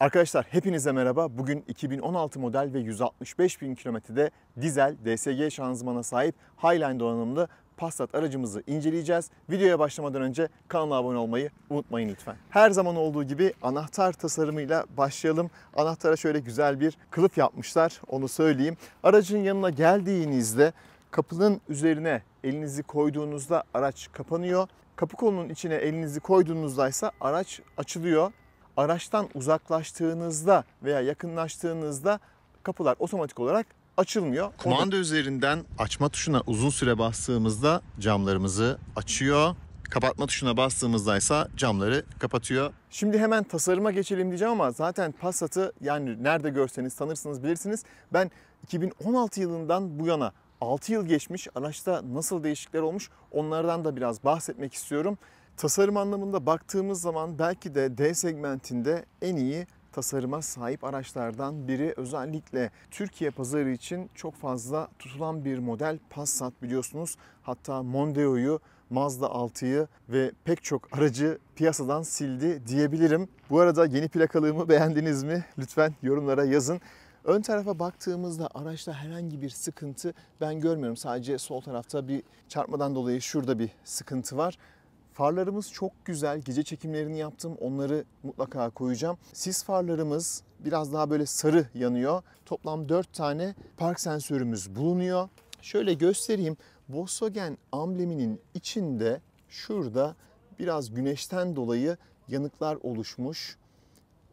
Arkadaşlar hepinize merhaba. Bugün 2016 model ve 165 bin kilometrede dizel DSG şanzımana sahip Highline donanımlı Passat aracımızı inceleyeceğiz. Videoya başlamadan önce kanala abone olmayı unutmayın lütfen. Her zaman olduğu gibi anahtar tasarımıyla başlayalım. Anahtara şöyle güzel bir kılıf yapmışlar, onu söyleyeyim. Aracın yanına geldiğinizde kapının üzerine elinizi koyduğunuzda araç kapanıyor. Kapı kolunun içine elinizi koyduğunuzda ise araç açılıyor. Araçtan uzaklaştığınızda veya yakınlaştığınızda kapılar otomatik olarak açılmıyor. Kumanda üzerinden açma tuşuna uzun süre bastığımızda camlarımızı açıyor. Kapatma tuşuna bastığımızda ise camları kapatıyor. Şimdi hemen tasarıma geçelim diyeceğim ama zaten Passat'ı yani nerede görseniz tanırsınız, bilirsiniz. Ben 2016 yılından bu yana 6 yıl geçmiş, araçta nasıl değişiklikler olmuş onlardan da biraz bahsetmek istiyorum. Tasarım anlamında baktığımız zaman belki de D segmentinde en iyi tasarıma sahip araçlardan biri. Özellikle Türkiye pazarı için çok fazla tutulan bir model Passat, biliyorsunuz. Hatta Mondeo'yu, Mazda 6'yı ve pek çok aracı piyasadan sildi diyebilirim. Bu arada yeni plakalığımı beğendiniz mi? Lütfen yorumlara yazın. Ön tarafa baktığımızda araçta herhangi bir sıkıntı ben görmüyorum. Sadece sol tarafta bir çarpmadan dolayı şurada bir sıkıntı var. Farlarımız çok güzel. Gece çekimlerini yaptım. Onları mutlaka koyacağım. Sis farlarımız biraz daha böyle sarı yanıyor. Toplam 4 tane park sensörümüz bulunuyor. Şöyle göstereyim. Volkswagen ambleminin içinde şurada biraz güneşten dolayı yanıklar oluşmuş.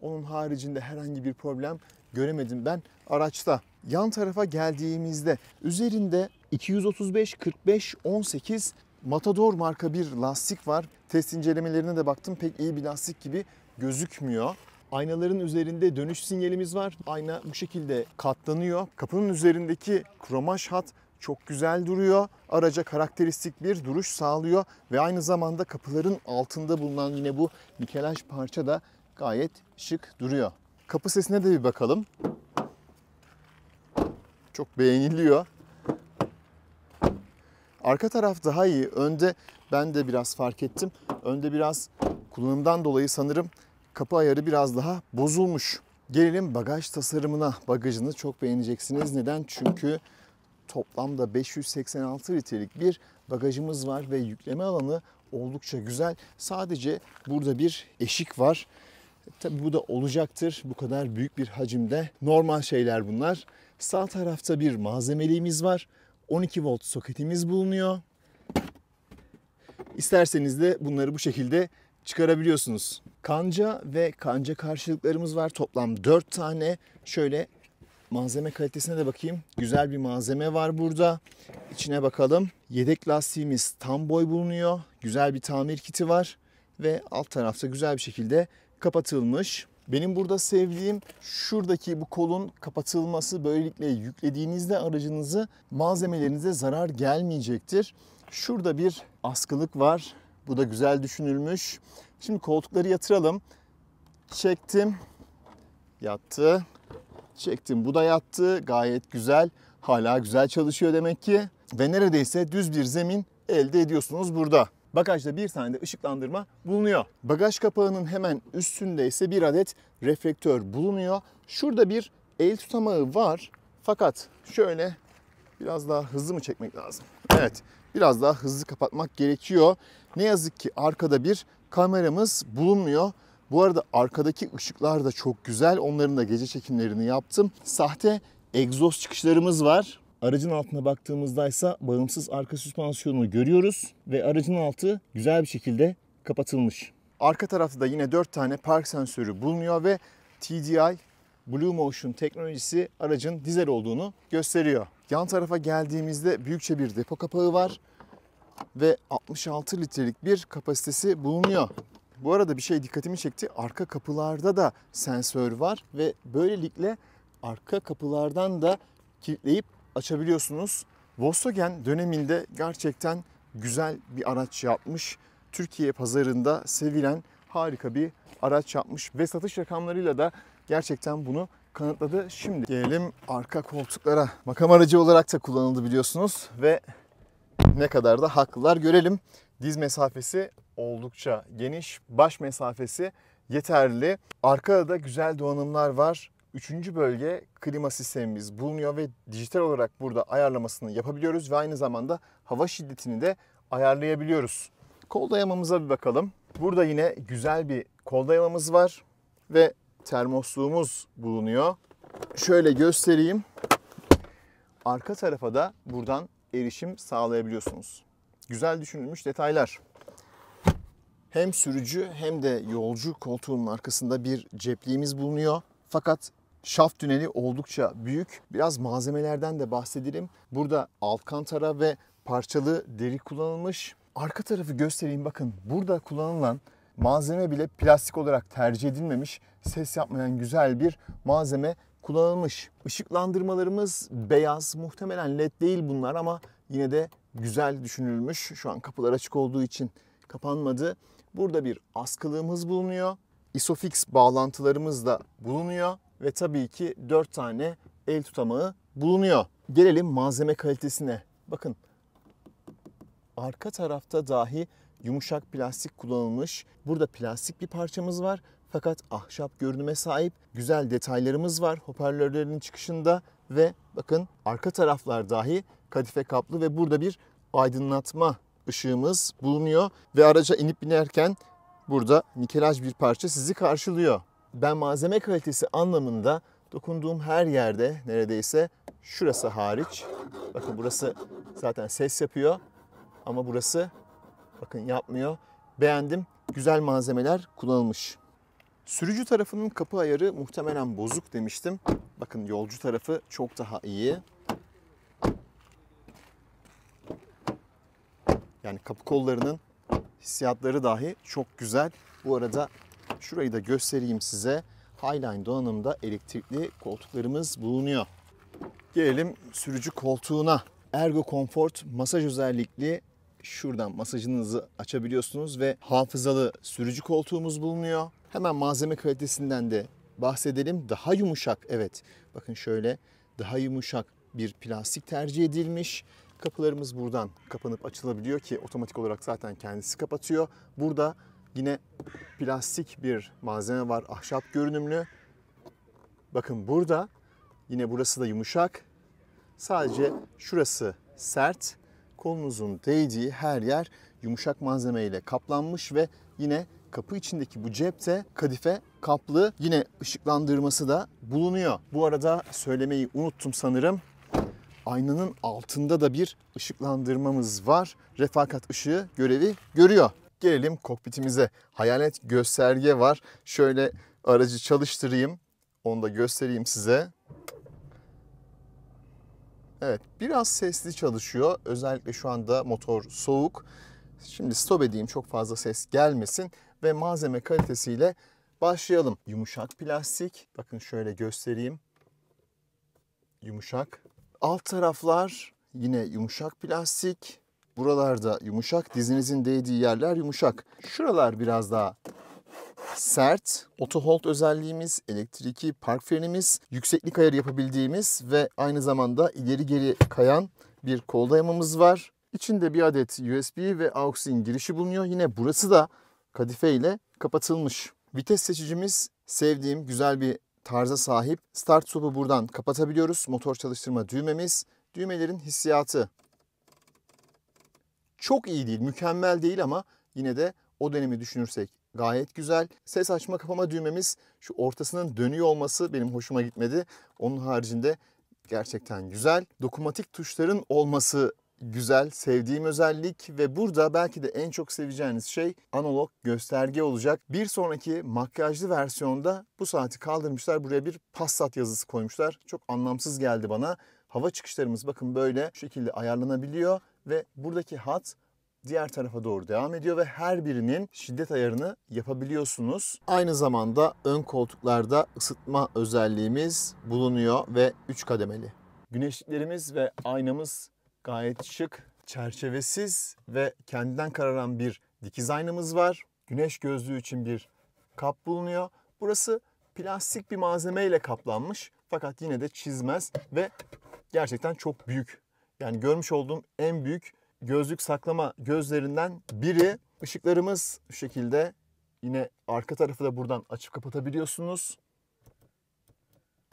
Onun haricinde herhangi bir problem göremedim ben araçta. Yan tarafa geldiğimizde üzerinde 235-45-18 Matador marka bir lastik var. Test incelemelerine de baktım, pek iyi bir lastik gibi gözükmüyor. Aynaların üzerinde dönüş sinyalimiz var. Ayna bu şekilde katlanıyor. Kapının üzerindeki kromaj hat çok güzel duruyor. Araca karakteristik bir duruş sağlıyor ve aynı zamanda kapıların altında bulunan yine bu nikelaj parça da gayet şık duruyor. Kapı sesine de bir bakalım. Çok beğeniliyor. Arka taraf daha iyi. Önde ben de biraz fark ettim. Önde biraz kullanımdan dolayı sanırım kapı ayarı biraz daha bozulmuş. Gelelim bagaj tasarımına. Bagajını çok beğeneceksiniz. Neden? Çünkü toplamda 586 litrelik bir bagajımız var ve yükleme alanı oldukça güzel. Sadece burada bir eşik var. Tabii bu da olacaktır. Bu kadar büyük bir hacimde normal şeyler bunlar. Sağ tarafta bir malzemeliğimiz var. 12 volt soketimiz bulunuyor. İsterseniz de bunları bu şekilde çıkarabiliyorsunuz. Kanca ve kanca karşılıklarımız var. Toplam 4 tane. Şöyle malzeme kalitesine de bakayım. Güzel bir malzeme var burada. İçine bakalım. Yedek lastiğimiz tam boy bulunuyor. Güzel bir tamir kiti var. Ve alt tarafta güzel bir şekilde kapatılmış. Benim burada sevdiğim şuradaki bu kolun kapatılması. Böylelikle yüklediğinizde aracınızı malzemelerinize zarar gelmeyecektir. Şurada bir askılık var. Bu da güzel düşünülmüş. Şimdi koltukları yatıralım. Çektim. Yattı. Çektim. Bu da yattı. Gayet güzel. Hala güzel çalışıyor demek ki. Ve neredeyse düz bir zemin elde ediyorsunuz burada. Bagajda bir tane de ışıklandırma bulunuyor. Bagaj kapağının hemen üstünde ise bir adet reflektör bulunuyor. Şurada bir el tutamağı var. Fakat şöyle biraz daha hızlı mı çekmek lazım? Evet, biraz daha hızlı kapatmak gerekiyor. Ne yazık ki arkada bir kameramız bulunmuyor. Bu arada arkadaki ışıklar da çok güzel. Onların da gece çekimlerini yaptım. Sahte egzoz çıkışlarımız var. Aracın altına baktığımızda ise bağımsız arka süspansiyonu görüyoruz ve aracın altı güzel bir şekilde kapatılmış. Arka tarafta da yine 4 tane park sensörü bulunuyor ve TDI Blue Motion teknolojisi aracın dizel olduğunu gösteriyor. Yan tarafa geldiğimizde büyükçe bir depo kapağı var ve 66 litrelik bir kapasitesi bulunuyor. Bu arada bir şey dikkatimi çekti. Arka kapılarda da sensör var ve böylelikle arka kapılardan da kilitleyip açabiliyorsunuz. Volkswagen döneminde gerçekten güzel bir araç yapmış. Türkiye pazarında sevilen harika bir araç yapmış ve satış rakamlarıyla da gerçekten bunu kanıtladı. Şimdi gelelim arka koltuklara. Makam aracı olarak da kullanıldı biliyorsunuz ve ne kadar da haklılar görelim. Diz mesafesi oldukça geniş. Baş mesafesi yeterli. Arkada da güzel donanımlar var. Üçüncü bölge klima sistemimiz bulunuyor ve dijital olarak burada ayarlamasını yapabiliyoruz ve aynı zamanda hava şiddetini de ayarlayabiliyoruz. Kol dayamamıza bir bakalım. Burada yine güzel bir kol dayamamız var ve termosluğumuz bulunuyor. Şöyle göstereyim. Arka tarafa da buradan erişim sağlayabiliyorsunuz. Güzel düşünülmüş detaylar. Hem sürücü hem de yolcu koltuğunun arkasında bir cepliğimiz bulunuyor. Fakat şaft tüneli oldukça büyük. Biraz malzemelerden de bahsedelim. Burada alkantara ve parçalı deri kullanılmış. Arka tarafı göstereyim, bakın. Burada kullanılan malzeme bile plastik olarak tercih edilmemiş. Ses yapmayan güzel bir malzeme kullanılmış. Işıklandırmalarımız beyaz. Muhtemelen led değil bunlar ama yine de güzel düşünülmüş. Şu an kapılar açık olduğu için kapanmadı. Burada bir askılığımız bulunuyor. Isofix bağlantılarımız da bulunuyor. Ve tabii ki 4 tane el tutamağı bulunuyor. Gelelim malzeme kalitesine. Bakın, arka tarafta dahi yumuşak plastik kullanılmış. Burada plastik bir parçamız var. Fakat ahşap görünüme sahip güzel detaylarımız var hoparlörlerin çıkışında. Ve bakın, arka taraflar dahi kadife kaplı ve burada bir aydınlatma ışığımız bulunuyor. Ve araca inip binerken burada nikelaj bir parça sizi karşılıyor. Ben malzeme kalitesi anlamında dokunduğum her yerde, neredeyse şurası hariç, bakın burası zaten ses yapıyor ama burası bakın yapmıyor. Beğendim. Güzel malzemeler kullanılmış. Sürücü tarafının kapı ayarı muhtemelen bozuk demiştim. Bakın, yolcu tarafı çok daha iyi. Yani kapı kollarının hissiyatları dahi çok güzel. Bu arada şurayı da göstereyim size. Highline donanımda elektrikli koltuklarımız bulunuyor. Gelelim sürücü koltuğuna. Ergo Comfort masaj özellikli, şuradan masajınızı açabiliyorsunuz ve hafızalı sürücü koltuğumuz bulunuyor. Hemen malzeme kalitesinden de bahsedelim. Daha yumuşak, evet. Bakın şöyle, daha yumuşak bir plastik tercih edilmiş. Kapılarımız buradan kapanıp açılabiliyor ki otomatik olarak zaten kendisi kapatıyor. Burada yine plastik bir malzeme var, ahşap görünümlü. Bakın burada yine burası da yumuşak. Sadece şurası sert. Kolunuzun değdiği her yer yumuşak malzemeyle kaplanmış ve yine kapı içindeki bu cepte kadife kaplı, yine ışıklandırması da bulunuyor. Bu arada söylemeyi unuttum sanırım. Aynanın altında da bir ışıklandırmamız var. Refakat ışığı görevi görüyor. Gelelim kokpitimize. Hayalet gösterge var. Şöyle aracı çalıştırayım. Onu da göstereyim size. Evet, biraz sesli çalışıyor. Özellikle şu anda motor soğuk. Şimdi stop edeyim, çok fazla ses gelmesin ve malzeme kalitesiyle başlayalım. Yumuşak plastik. Bakın şöyle göstereyim. Yumuşak. Alt taraflar yine yumuşak plastik. Buralarda yumuşak. Dizinizin değdiği yerler yumuşak. Şuralar biraz daha sert. Auto hold özelliğimiz, elektrikli park frenimiz, yükseklik ayarı yapabildiğimiz ve aynı zamanda ileri geri kayan bir kol dayamamız var. İçinde bir adet USB ve AUX'in girişi bulunuyor. Yine burası da kadife ile kapatılmış. Vites seçicimiz sevdiğim güzel bir tarza sahip. Start stop'u buradan kapatabiliyoruz. Motor çalıştırma düğmemiz. Düğmelerin hissiyatı çok iyi değil, mükemmel değil ama yine de o dönemi düşünürsek gayet güzel. Ses açma kapama düğmemiz, şu ortasının dönüyor olması benim hoşuma gitmedi. Onun haricinde gerçekten güzel. Dokunmatik tuşların olması güzel, sevdiğim özellik ve burada belki de en çok seveceğiniz şey analog gösterge olacak. Bir sonraki makyajlı versiyonda bu saati kaldırmışlar. Buraya bir Passat yazısı koymuşlar. Çok anlamsız geldi bana. Hava çıkışlarımız bakın böyle şu şekilde ayarlanabiliyor ve buradaki hat diğer tarafa doğru devam ediyor ve her birinin şiddet ayarını yapabiliyorsunuz. Aynı zamanda ön koltuklarda ısıtma özelliğimiz bulunuyor ve 3 kademeli. Güneşliklerimiz ve aynamız gayet şık, çerçevesiz ve kendinden kararan bir dikiz aynamız var. Güneş gözlüğü için bir kap bulunuyor. Burası plastik bir malzemeyle kaplanmış fakat yine de çizmez ve gerçekten çok büyük. Yani görmüş olduğum en büyük gözlük saklama gözlerinden biri. Işıklarımız şu şekilde Yine arka tarafı da buradan açıp kapatabiliyorsunuz.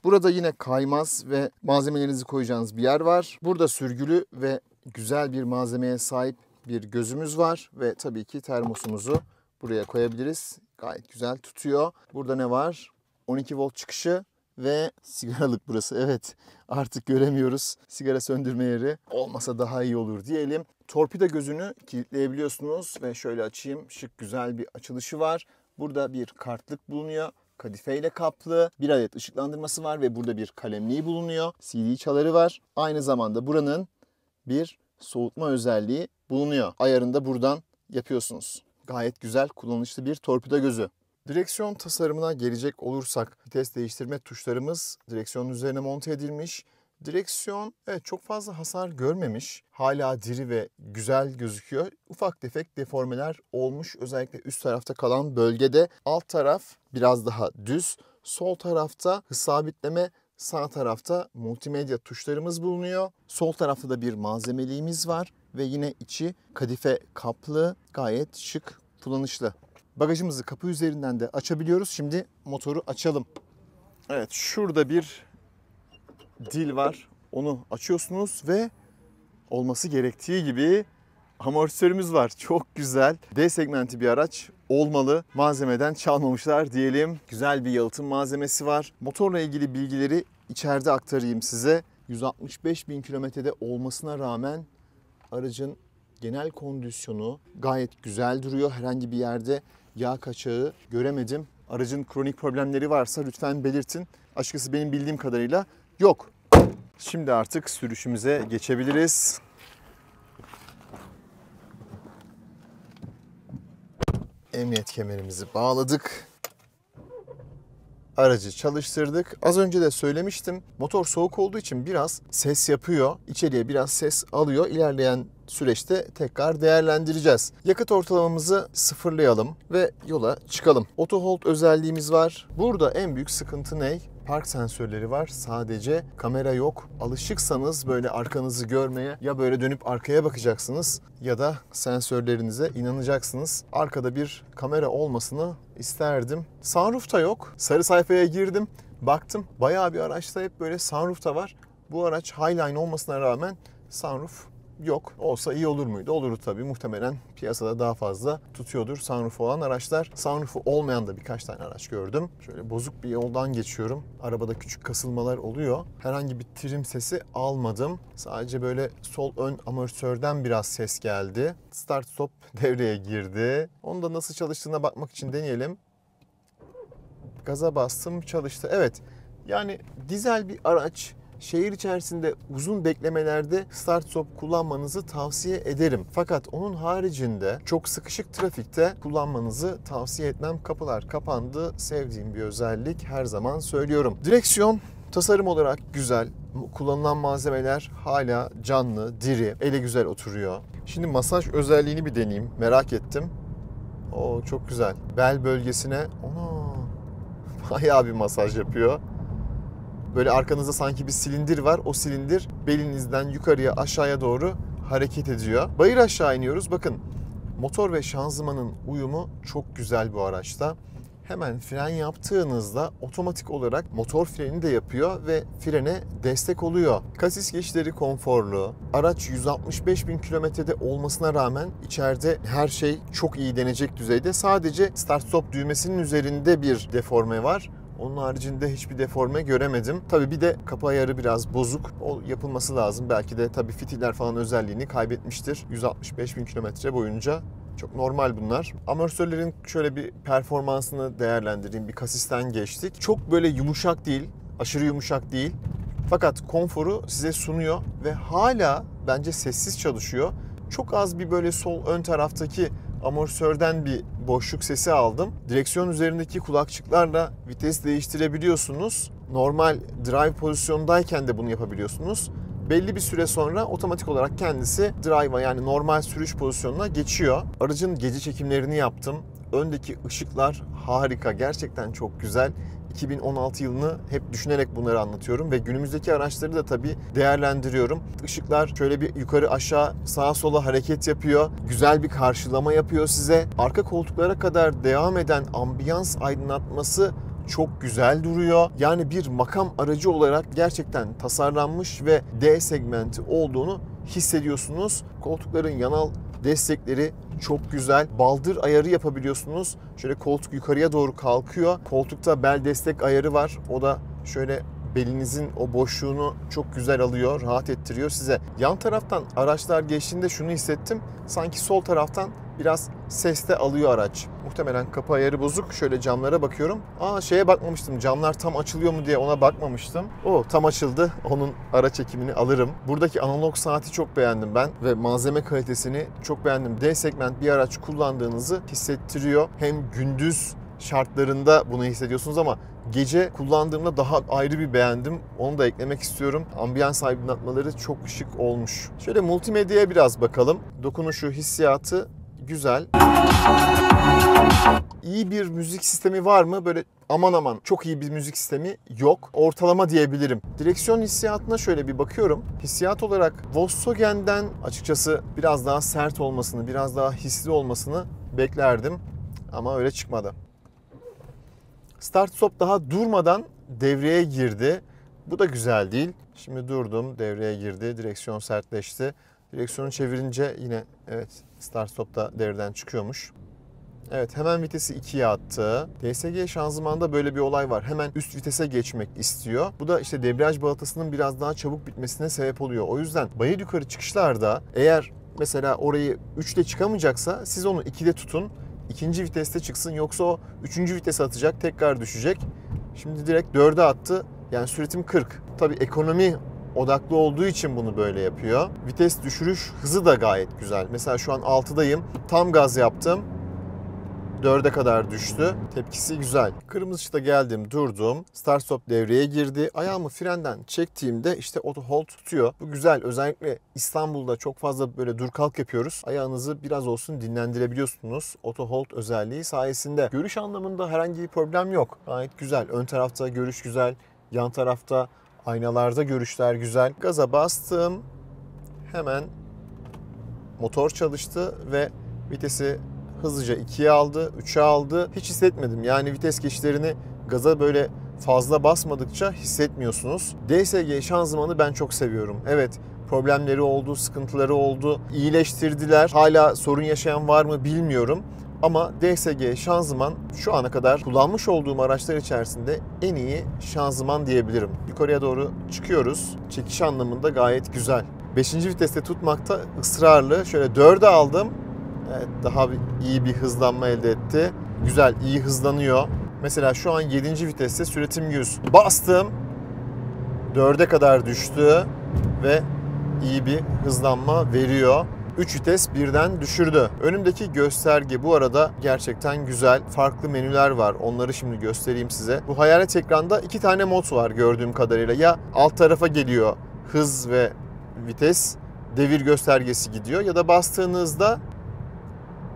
Burada yine kaymaz ve malzemelerinizi koyacağınız bir yer var. Burada sürgülü ve güzel bir malzemeye sahip bir gözümüz var. Ve tabii ki termosumuzu buraya koyabiliriz. Gayet güzel tutuyor. Burada ne var? 12 volt çıkışı ve sigaralık burası. Evet, artık göremiyoruz. Sigara söndürme yeri olmasa daha iyi olur diyelim. Torpido gözünü kilitleyebiliyorsunuz ve şöyle açayım. Şık güzel bir açılışı var. Burada bir kartlık bulunuyor. Kadifeyle kaplı. Bir adet ışıklandırması var ve burada bir kalemliği bulunuyor. CD çaları var. Aynı zamanda buranın bir soğutma özelliği bulunuyor. Ayarını da buradan yapıyorsunuz. Gayet güzel, kullanışlı bir torpido gözü. Direksiyon tasarımına gelecek olursak vites değiştirme tuşlarımız direksiyonun üzerine monte edilmiş. Direksiyon evet çok fazla hasar görmemiş. Hala diri ve güzel gözüküyor. Ufak tefek deformeler olmuş. Özellikle üst tarafta kalan bölgede. Alt taraf biraz daha düz. Sol tarafta hız sabitleme, sağ tarafta multimedya tuşlarımız bulunuyor. Sol tarafta da bir malzemeliğimiz var. Ve yine içi kadife kaplı, gayet şık, kullanışlı. Bagajımızı kapı üzerinden de açabiliyoruz. Şimdi motoru açalım. Evet, şurada bir dil var. Onu açıyorsunuz ve olması gerektiği gibi amortisörümüz var. Çok güzel. D segmenti bir araç olmalı. Malzemeden çalmamışlar diyelim. Güzel bir yalıtım malzemesi var. Motorla ilgili bilgileri içeride aktarayım size. 165.000 kilometrede olmasına rağmen aracın genel kondisyonu gayet güzel duruyor. Herhangi bir yerde yağ kaçağı göremedim. Aracın kronik problemleri varsa lütfen belirtin. Açıkçası benim bildiğim kadarıyla yok. Şimdi artık sürüşümüze geçebiliriz. Emniyet kemerimizi bağladık. Aracı çalıştırdık. Az önce de söylemiştim. Motor soğuk olduğu için biraz ses yapıyor. İçeriye biraz ses alıyor. İlerleyen süreçte tekrar değerlendireceğiz. Yakıt ortalamamızı sıfırlayalım ve yola çıkalım. Auto Hold özelliğimiz var. Burada en büyük sıkıntı ne? Park sensörleri var. Sadece kamera yok. Alışıksanız böyle arkanızı görmeye ya böyle dönüp arkaya bakacaksınız ya da sensörlerinize inanacaksınız. Arkada bir kamera olmasını isterdim. Sunroof da yok. Sarı sayfaya girdim. Baktım bayağı bir araçta hep böyle sunroof da var. Bu araç Highline olmasına rağmen sunroof yok. Olsa iyi olur muydu? Olurdu tabii. Muhtemelen piyasada daha fazla tutuyordur sunroof olan araçlar. Sunroof'u olmayan da birkaç tane araç gördüm. Şöyle bozuk bir yoldan geçiyorum. Arabada küçük kasılmalar oluyor. Herhangi bir trim sesi almadım. Sadece böyle sol ön amortisörden biraz ses geldi. Start stop devreye girdi. Onu da nasıl çalıştığına bakmak için deneyelim. Gaza bastım, çalıştı. Evet. Yani dizel bir araç. Şehir içerisinde uzun beklemelerde start stop kullanmanızı tavsiye ederim. Fakat onun haricinde çok sıkışık trafikte kullanmanızı tavsiye etmem. Kapılar kapandı. Sevdiğim bir özellik, her zaman söylüyorum. Direksiyon tasarım olarak güzel. Kullanılan malzemeler hala canlı, diri, ele güzel oturuyor. Şimdi masaj özelliğini bir deneyeyim. Merak ettim. Oo, çok güzel. Bel bölgesine bayağı bir masaj yapıyor. Böyle arkanızda sanki bir silindir var. O silindir belinizden yukarıya aşağıya doğru hareket ediyor. Bayır aşağı iniyoruz. Bakın motor ve şanzımanın uyumu çok güzel bu araçta. Hemen fren yaptığınızda otomatik olarak motor freni de yapıyor ve frene destek oluyor. Kasis geçişleri konforlu. Araç 165.000 kilometrede olmasına rağmen içeride her şey çok iyi denecek düzeyde. Sadece start stop düğmesinin üzerinde bir deforme var. Onun haricinde hiçbir deforme göremedim. Tabii bir de kapı ayarı biraz bozuk. O yapılması lazım. Belki de tabii fitiller falan özelliğini kaybetmiştir. 165.000 kilometre boyunca. Çok normal bunlar. Amortisörlerin şöyle bir performansını değerlendireyim. Bir kasisten geçtik. Çok böyle yumuşak değil. Aşırı yumuşak değil. Fakat konforu size sunuyor ve hala bence sessiz çalışıyor. Çok az bir böyle sol ön taraftaki amortisörden bir boşluk sesi aldım. Direksiyon üzerindeki kulakçıklarla vites değiştirebiliyorsunuz. Normal drive pozisyondayken de bunu yapabiliyorsunuz. Belli bir süre sonra otomatik olarak kendisi drive'a, yani normal sürüş pozisyonuna geçiyor. Aracın gece çekimlerini yaptım. Öndeki ışıklar harika, gerçekten çok güzel. 2016 yılını hep düşünerek bunları anlatıyorum ve günümüzdeki araçları da tabii değerlendiriyorum. Işıklar şöyle bir yukarı aşağı sağa sola hareket yapıyor. Güzel bir karşılama yapıyor size. Arka koltuklara kadar devam eden ambiyans aydınlatması çok güzel duruyor. Yani bir makam aracı olarak gerçekten tasarlanmış ve D segmenti olduğunu hissediyorsunuz. Koltukların yanal destekleri çok güzel. Baldır ayarı yapabiliyorsunuz. Şöyle koltuk yukarıya doğru kalkıyor. Koltukta bel destek ayarı var. O da şöyle belinizin o boşluğunu çok güzel alıyor, rahat ettiriyor size. Yan taraftan araçlar geçtiğinde şunu hissettim. Sanki sol taraftan biraz ses de alıyor araç. Muhtemelen kapı ayarı bozuk. Şöyle camlara bakıyorum. Şeye bakmamıştım. Camlar tam açılıyor mu diye ona bakmamıştım. Tam açıldı. Onun ara çekimini alırım. Buradaki analog saati çok beğendim ben ve malzeme kalitesini çok beğendim. D segment bir araç kullandığınızı hissettiriyor. Hem gündüz şartlarında bunu hissediyorsunuz ama gece kullandığımda daha ayrı bir beğendim. Onu da eklemek istiyorum. Ambiyans aydınlatmaları çok şık olmuş. Şöyle multimedyaya biraz bakalım. Dokunuşu, hissiyatı güzel. İyi bir müzik sistemi var mı? Böyle aman aman çok iyi bir müzik sistemi yok. Ortalama diyebilirim. Direksiyon hissiyatına şöyle bir bakıyorum. Hissiyat olarak Volkswagen'den açıkçası biraz daha sert olmasını, biraz daha hisli olmasını beklerdim. Ama öyle çıkmadı. Start stop daha durmadan devreye girdi. Bu da güzel değil. Şimdi durdum, devreye girdi, direksiyon sertleşti. Direksiyonu çevirince yine evet start stop da devreden çıkıyormuş. Evet, hemen vitesi 2'ye attı. DSG şanzımanda böyle bir olay var. Hemen üst vitese geçmek istiyor. Bu da işte debriyaj balatasının biraz daha çabuk bitmesine sebep oluyor. O yüzden bayır yukarı çıkışlarda eğer mesela orayı 3'te çıkamayacaksa siz onu 2'de tutun. İkinci viteste çıksın, yoksa o 3. vitese atacak, tekrar düşecek. Şimdi direkt 4'e attı. Yani süratim 40. Tabii ekonomi odaklı olduğu için bunu böyle yapıyor. Vites düşürüş hızı da gayet güzel. Mesela şu an 6'dayım. Tam gaz yaptım. 4'e kadar düştü. Tepkisi güzel. Kırmızı ışıkta geldim, durdum. Start stop devreye girdi. Ayağımı frenden çektiğimde işte auto hold tutuyor. Bu güzel. Özellikle İstanbul'da çok fazla böyle dur kalk yapıyoruz. Ayağınızı biraz olsun dinlendirebiliyorsunuz. Auto hold özelliği sayesinde. Görüş anlamında herhangi bir problem yok. Gayet güzel. Ön tarafta görüş güzel. Yan tarafta aynalarda görüşler güzel. Gaza bastım. Hemen motor çalıştı ve vitesi hızlıca 2'ye aldı, 3'e aldı. Hiç hissetmedim. Yani vites geçişlerini gaza böyle fazla basmadıkça hissetmiyorsunuz. DSG şanzımanı ben çok seviyorum. Evet, problemleri oldu, sıkıntıları oldu. İyileştirdiler. Hala sorun yaşayan var mı bilmiyorum. Ama DSG şanzıman şu ana kadar kullanmış olduğum araçlar içerisinde en iyi şanzıman diyebilirim. Yukarıya doğru çıkıyoruz. Çekiş anlamında gayet güzel. 5. viteste tutmakta ısrarlı. Şöyle 4'e aldım. Evet, daha iyi bir hızlanma elde etti. Güzel, iyi hızlanıyor. Mesela şu an 7. viteste süratim 100. Bastım. 4'e kadar düştü ve iyi bir hızlanma veriyor. 3 vites birden düşürdü. Önümdeki gösterge bu arada gerçekten güzel. Farklı menüler var. Onları şimdi göstereyim size. Bu hayalet ekranda 2 tane mod var gördüğüm kadarıyla. Ya alt tarafa geliyor hız ve vites, devir göstergesi gidiyor, ya da bastığınızda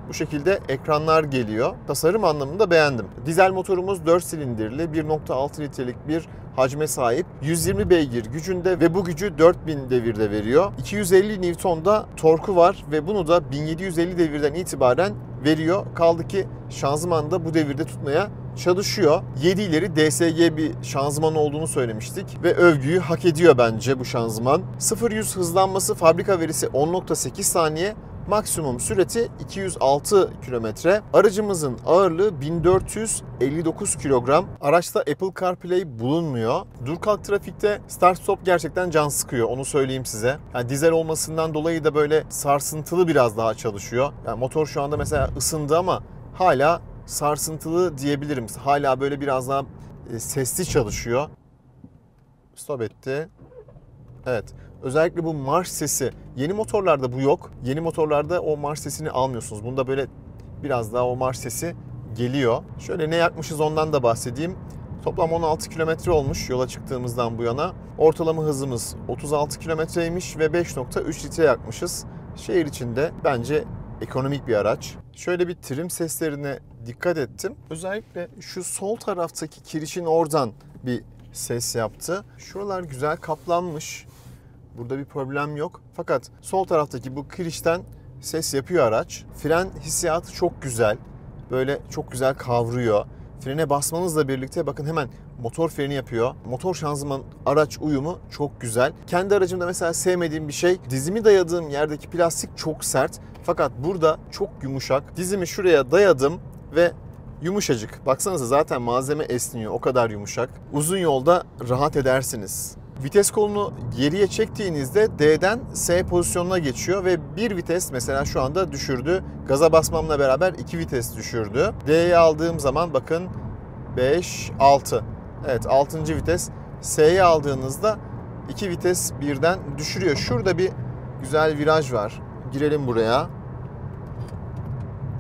bu şekilde ekranlar geliyor. Tasarım anlamında beğendim. Dizel motorumuz 4 silindirli 1.6 litrelik bir hacme sahip. 120 beygir gücünde ve bu gücü 4000 devirde veriyor. 250 Newton'da torku var ve bunu da 1750 devirden itibaren veriyor. Kaldı ki şanzıman da bu devirde tutmaya çalışıyor. 7 ileri DSG bir şanzıman olduğunu söylemiştik ve övgüyü hak ediyor bence bu şanzıman. 0-100 hızlanması fabrika verisi 10.8 saniye. Maksimum sürati 206 kilometre. Aracımızın ağırlığı 1459 kilogram. Araçta Apple CarPlay bulunmuyor. Dur kalk trafikte start stop gerçekten can sıkıyor. Onu söyleyeyim size. Yani dizel olmasından dolayı da böyle sarsıntılı biraz daha çalışıyor. Yani motor şu anda mesela ısındı ama hala sarsıntılı diyebilirim. Hala böyle biraz daha sesli çalışıyor. Stop etti. Evet. Özellikle bu marş sesi. Yeni motorlarda bu yok. Yeni motorlarda o marş sesini almıyorsunuz. Bunda böyle biraz daha o marş sesi geliyor. Şöyle ne yakmışız ondan da bahsedeyim. Toplam 16 kilometre olmuş yola çıktığımızdan bu yana. Ortalama hızımız 36 kilometreymiş ve 5.3 litre yakmışız. Şehir içinde bence ekonomik bir araç. Şöyle bir trim seslerine dikkat ettim. Özellikle şu sol taraftaki kirişin oradan bir ses yaptı. Şuralar güzel kaplanmış. Burada bir problem yok. Fakat sol taraftaki bu kirişten ses yapıyor araç. Fren hissiyatı çok güzel. Böyle çok güzel kavruyor. Frene basmanızla birlikte bakın hemen motor freni yapıyor. Motor şanzıman araç uyumu çok güzel. Kendi aracımda mesela sevmediğim bir şey, dizimi dayadığım yerdeki plastik çok sert. Fakat burada çok yumuşak. Dizimi şuraya dayadım ve yumuşacık. Baksanıza zaten malzeme esniyor. O kadar yumuşak. Uzun yolda rahat edersiniz. Vites kolunu geriye çektiğinizde D'den S pozisyonuna geçiyor ve bir vites mesela şu anda düşürdü. Gaza basmamla beraber 2 vites düşürdü. D'ye aldığım zaman bakın 5, 6. Evet 6. vites. S'ye aldığınızda 2 vites birden düşürüyor. Şurada bir güzel viraj var. Girelim buraya.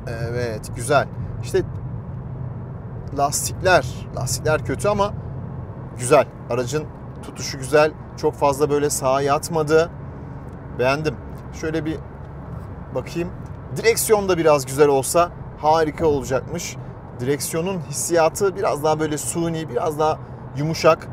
Evet güzel. İşte lastikler kötü ama güzel. Aracın tutuşu güzel. Çok fazla böyle sağa yatmadı. Beğendim. Şöyle bir bakayım. Direksiyon da biraz güzel olsa harika olacakmış. Direksiyonun hissiyatı biraz daha böyle suni, biraz daha yumuşak.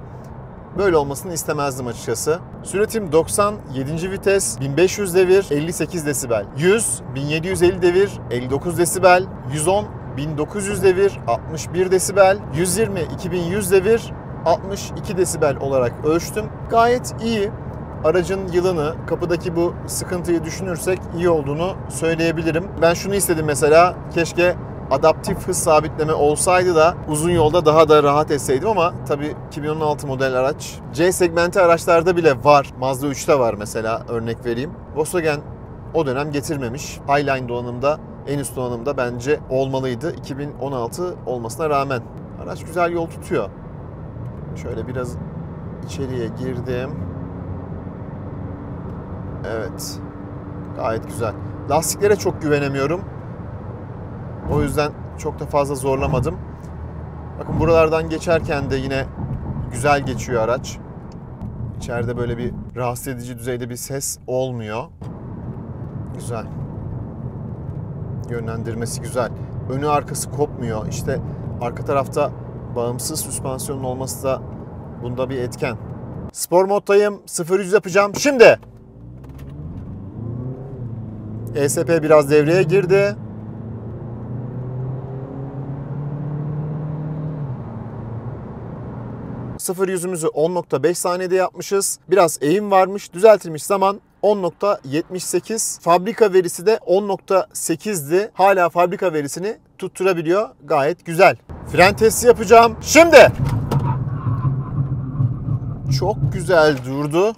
Böyle olmasını istemezdim açıkçası. Süratim 97. vites, 1500 devir, 58 desibel. 100, 1750 devir, 59 desibel. 110, 1900 devir, 61 desibel. 120, 2100 devir, 62 desibel olarak ölçtüm. Gayet iyi. Aracın yılını, kapıdaki bu sıkıntıyı düşünürsek iyi olduğunu söyleyebilirim. Ben şunu istedim mesela, keşke adaptif hız sabitleme olsaydı da uzun yolda daha da rahat etseydim ama tabii 2016 model araç. C segmenti araçlarda bile var. Mazda 3'te var mesela, örnek vereyim. Volkswagen o dönem getirmemiş. Highline donanımda, en üst donanımda bence olmalıydı 2016 olmasına rağmen. Araç güzel yol tutuyor. Şöyle biraz içeriye girdim. Evet. Gayet güzel. Lastiklere çok güvenemiyorum. O yüzden çok da fazla zorlamadım. Bakın buralardan geçerken de yine güzel geçiyor araç. İçeride böyle bir rahatsız edici düzeyde bir ses olmuyor. Güzel. Yönlendirmesi güzel. Önü arkası kopmuyor. İşte arka tarafta bağımsız süspansiyonun olması da bunda bir etken. Spor moddayım. 0-100 yapacağım. Şimdi. ESP biraz devreye girdi. Sıfır yüzümüzü 10.5 saniyede yapmışız. Biraz eğim varmış. Düzeltilmiş zaman 10.78. Fabrika verisi de 10.8'di. Hala fabrika verisini tutturabiliyor. Gayet güzel. Fren testi yapacağım. Şimdi. Çok güzel durdu.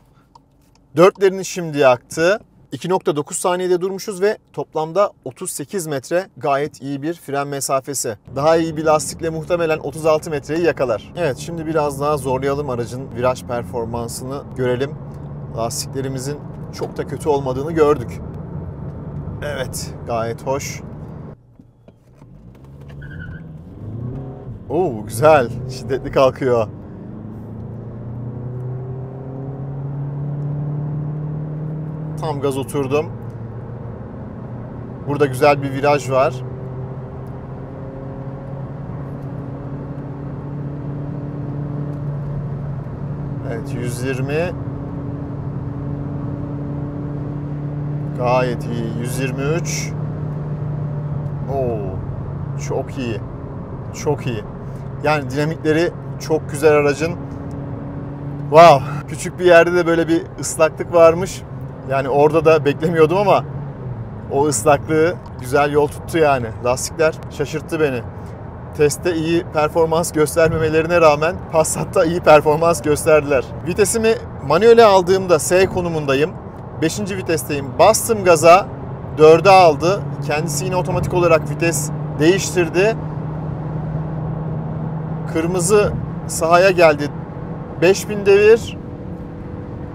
Dörtlerini şimdi yaktı. 2.9 saniyede durmuşuz ve toplamda 38 metre gayet iyi bir fren mesafesi. Daha iyi bir lastikle muhtemelen 36 metreyi yakalar. Evet, şimdi biraz daha zorlayalım aracın viraj performansını görelim. Lastiklerimizin çok da kötü olmadığını gördük. Evet, gayet hoş. Oo, güzel. Şiddetli kalkıyor. Tam gaz oturdum. Burada güzel bir viraj var. Evet, 120. Gayet iyi. 123. Oo, çok iyi. Çok iyi. Yani dinamikleri çok güzel aracın. Wow. Küçük bir yerde de böyle bir ıslaklık varmış. Yani orada da beklemiyordum ama o ıslaklığı güzel yol tuttu yani. Lastikler şaşırttı beni. Testte iyi performans göstermemelerine rağmen Passat'ta iyi performans gösterdiler. Vitesimi manuele aldığımda S konumundayım. 5. vitesteyim. Bastım gaza. 4'e aldı. Kendisi yine otomatik olarak vites değiştirdi. Kırmızı sahaya geldi. 5000 devir.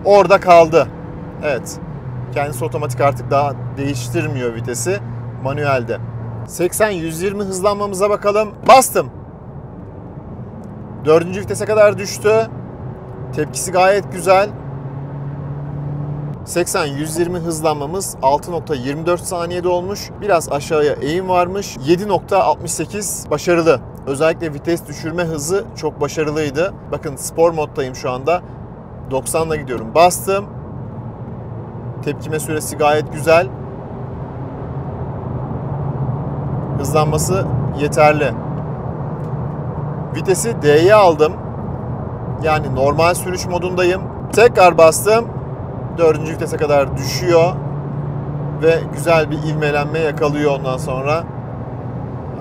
Orada kaldı. Evet. Kendisi otomatik artık daha değiştirmiyor vitesi. Manuelde. 80-120 hızlanmamıza bakalım. Bastım. 4. vitese kadar düştü. Tepkisi gayet güzel. 80-120 hızlanmamız 6.24 saniyede olmuş. Biraz aşağıya eğim varmış. 7.68 başarılı. Özellikle vites düşürme hızı çok başarılıydı. Bakın spor moddayım şu anda. 90'la gidiyorum. Bastım. Tepkime süresi gayet güzel. Hızlanması yeterli. Vitesi D'ye aldım. Yani normal sürüş modundayım. Tekrar bastım. 4. vitese kadar düşüyor. Ve güzel bir ivmelenme yakalıyor ondan sonra.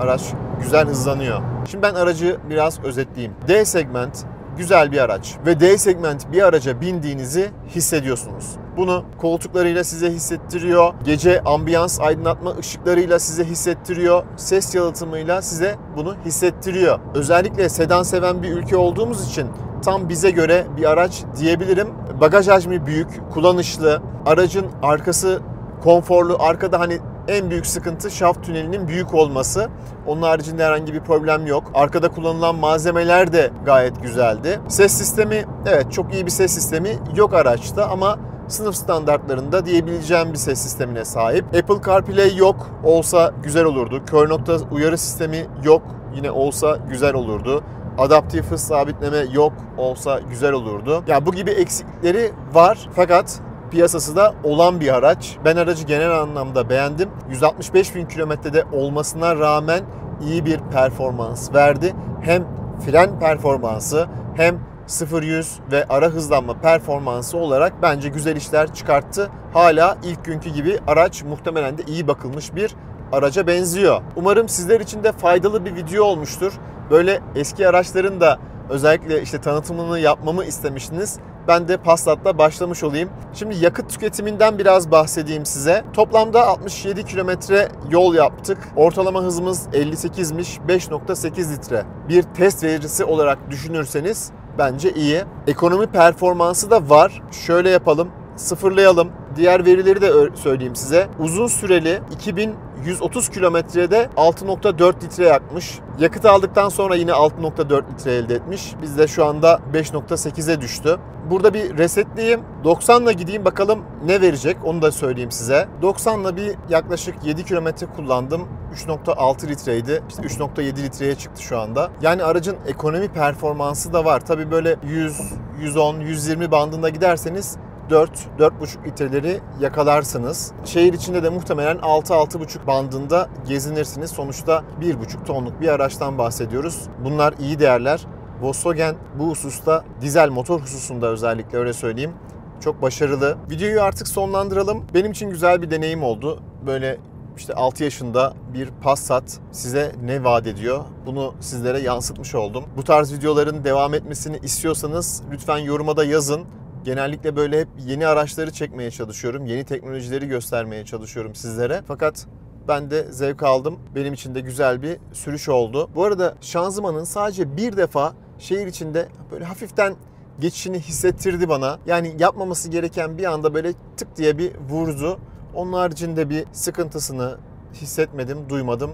Araç güzel hızlanıyor. Şimdi ben aracı biraz özetleyeyim. D segment güzel bir araç. Ve D segment bir araca bindiğinizi hissediyorsunuz. Bunu koltuklarıyla size hissettiriyor. Gece ambiyans aydınlatma ışıklarıyla size hissettiriyor. Ses yalıtımıyla size bunu hissettiriyor. Özellikle sedan seven bir ülke olduğumuz için tam bize göre bir araç diyebilirim. Bagaj hacmi büyük, kullanışlı. Aracın arkası konforlu. Arkada hani en büyük sıkıntı şaft tünelinin büyük olması. Onun haricinde herhangi bir problem yok. Arkada kullanılan malzemeler de gayet güzeldi. Ses sistemi, evet çok iyi bir ses sistemi yok araçta ama sınıf standartlarında diyebileceğim bir ses sistemine sahip. Apple CarPlay yok, olsa güzel olurdu. Kör nokta uyarı sistemi yok, yine olsa güzel olurdu. Adaptif hız sabitleme yok, olsa güzel olurdu. Yani bu gibi eksiklikleri var fakat piyasası da olan bir araç. Ben aracı genel anlamda beğendim. 165.000 kilometrede olmasına rağmen iyi bir performans verdi. Hem fren performansı hem 0-100 ve ara hızlanma performansı olarak bence güzel işler çıkarttı. Hala ilk günkü gibi araç muhtemelen de iyi bakılmış bir araca benziyor. Umarım sizler için de faydalı bir video olmuştur. Böyle eski araçların da özellikle işte tanıtımını yapmamı istemiştiniz. Ben de Passat'la başlamış olayım. Şimdi yakıt tüketiminden biraz bahsedeyim size. Toplamda 67 kilometre yol yaptık. Ortalama hızımız 58'miş. 5.8 litre. Bir test vericisi olarak düşünürseniz bence iyi. Ekonomi performansı da var. Şöyle yapalım. Sıfırlayalım. Diğer verileri de söyleyeyim size. Uzun süreli 2130 kilometrede 6.4 litre yakmış. Yakıt aldıktan sonra yine 6.4 litre elde etmiş. Biz de şu anda 5.8'e düştü. Burada bir resetleyeyim. 90'la gideyim bakalım ne verecek onu da söyleyeyim size. 90'la bir yaklaşık 7 kilometre kullandım. 3.6 litreydi. İşte 3.7 litreye çıktı şu anda. Yani aracın ekonomi performansı da var. Tabii böyle 100, 110, 120 bandında giderseniz 4-4,5 litreleri yakalarsınız. Şehir içinde de muhtemelen 6-6,5 bandında gezinirsiniz. Sonuçta 1,5 tonluk bir araçtan bahsediyoruz. Bunlar iyi değerler. Volkswagen bu hususta, dizel motor hususunda özellikle öyle söyleyeyim, çok başarılı. Videoyu artık sonlandıralım. Benim için güzel bir deneyim oldu. Böyle işte 6 yaşında bir Passat size ne vaat ediyor? Bunu sizlere yansıtmış oldum. Bu tarz videoların devam etmesini istiyorsanız lütfen yoruma da yazın. Genellikle böyle hep yeni araçları çekmeye çalışıyorum. Yeni teknolojileri göstermeye çalışıyorum sizlere. Fakat ben de zevk aldım. Benim için de güzel bir sürüş oldu. Bu arada şanzımanın sadece bir defa şehir içinde böyle hafiften geçişini hissettirdi bana. Yani yapmaması gereken bir anda böyle tık diye bir vurdu. Onun haricinde bir sıkıntısını hissetmedim, duymadım.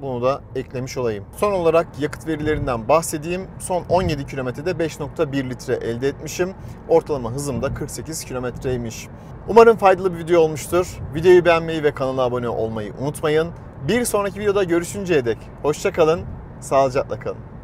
Bunu da eklemiş olayım. Son olarak yakıt verilerinden bahsedeyim. Son 17 kilometrede 5.1 litre elde etmişim. Ortalama hızım da 48 kilometreymiş. Umarım faydalı bir video olmuştur. Videoyu beğenmeyi ve kanala abone olmayı unutmayın. Bir sonraki videoda görüşünceye dek hoşça kalın, sağlıcakla kalın.